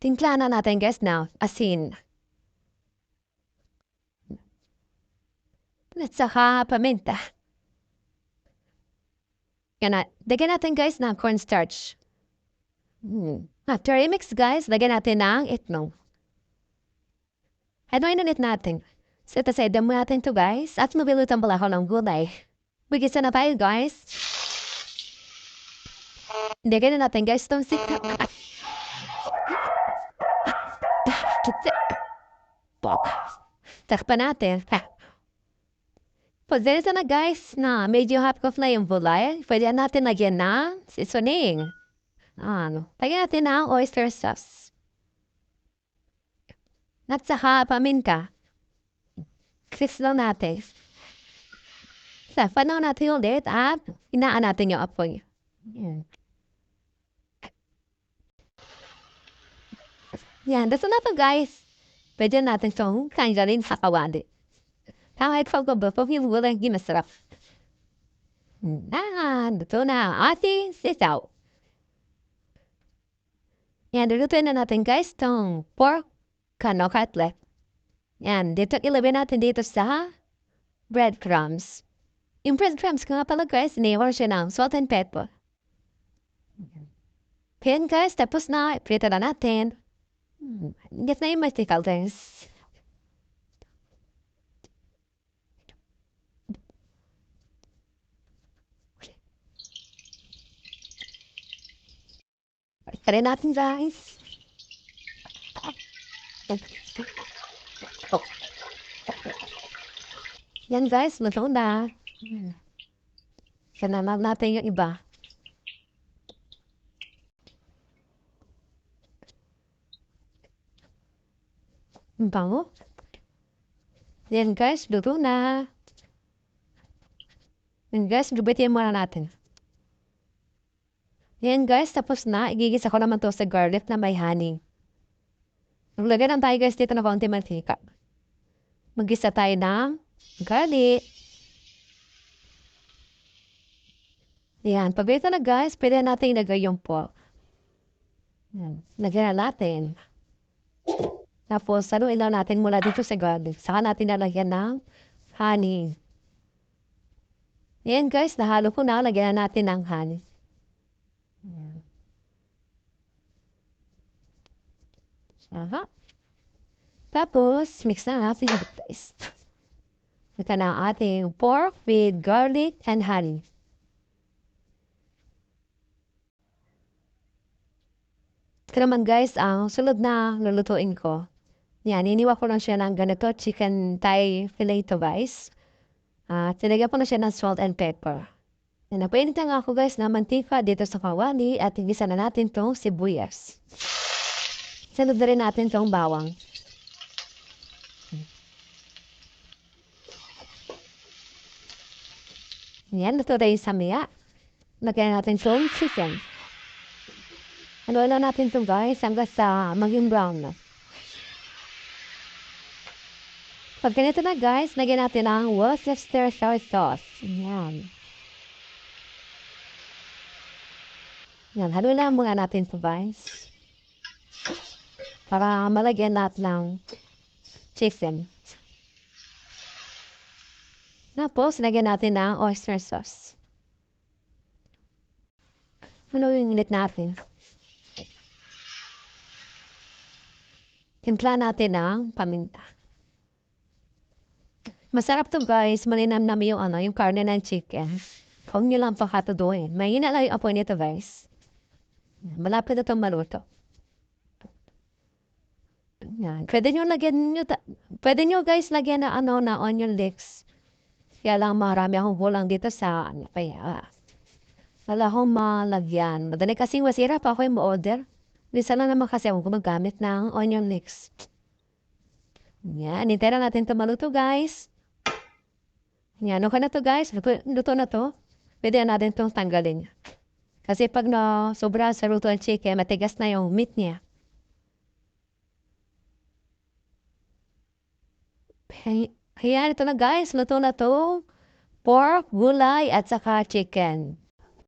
Timpla na natin guys now, asin. At saka paminta. Yan na. Lagyan natin guys ng cornstarch. After i-mix guys, lagyan natin ng itlog. Haluin ulit natin. Set aside mo natin to guys at mabilutan pala ako ng gulay. Bigisa na tayo guys. Lagyan na natin guys itong sita. Takpan natin. Pagdito na guys na medyo half cooked na yung gulay, pwede natin lagyan ng seasoning. Lagyan natin ng oyster sauce. At saka paminta. Crisp lang natin. Sapan natin ulit at inaan natin yung apoy. Yan, dito na to guys. Pwede natin itong kanjalin sa kawali. Kahit pagkabapag yung walang masarap. Dito na ang ating sitaw. Yan, dulutuin na natin guys itong pork kano cutlet. Yan, dito ilagay natin dito sa breadcrumbs. Yung breadcrumbs ko nga pala guys, iniwan siya ng salt and pepper. Yan guys, tapos na, prito na natin. Get na yung mystical things. Try natin guys. Yan guys, luto na. Sanaman natin yung iba. Bango. Yan guys, luto na. Yan guys, gubitin muna natin. Yan guys, tapos na. Igigisa ko naman to sa garlic na may honey. Maglagay lang tayo guys dito na konti mantika. Magisa tayo ng garlic. Yan, pag ito na guys, pwede natin ilagay yung pork. Yan, lagyan na natin. Tapos, saluin lang natin mula dito sa garlic. Saka natin nalagyan ng honey. Yan guys, nahalo ko na. Lagyan na natin ng honey. Yan. Aha. Tapos, mix na natin yung guys. Ito na ang ating pork with garlic and honey. Ito naman guys, ang sunod na lulutuin ko. Yan, iniwa ko lang siya ng ganito, chicken thigh fillet guys. Tinagyan ko na siya ng salt and pepper. Yan, napainit na nga ako guys na mantika dito sa kawali at igisa na natin itong sibuyas. Sunod na rin natin itong bawang. Yan, luto na yung samya. Lagyan natin itong chicken. Haluin lang natin ito guys hanggang sa maging brown na. Pag ganito na guys, lagyan natin ang Worcestershire sauce. Yan. Yan, haluin lang muna natin ito guys. Para malagyan natin ng chicken. Tapos, lagyan natin ng oyster sauce. Haluin ulit natin. Timpla natin ng paminta. Masarap to guys. Malinamnam yung karne ng chicken. Huwag nyo lang pakatuduin. Mahina lang yung apoy nito guys. Malapit na itong maluto. Yan. Pwede nyo guys lagyan na na onion leeks. Kaya lang marami akong kulang dito sa kaya. Wala akong malagyan. Madali kasing wasira pa ako yung ma-order. Lisa lang naman kasi ako gumagamit ng onion leeks. Yan, nitira natin ito maluto guys. Yan, okay na to guys. Luto na to. Pwede natin itong tanggalin. Kasi pag sobra sa luto ng chicken, matigas na yung meat niya. Ayan, ito na guys. Luto na to. Pork, gulay, at saka chicken.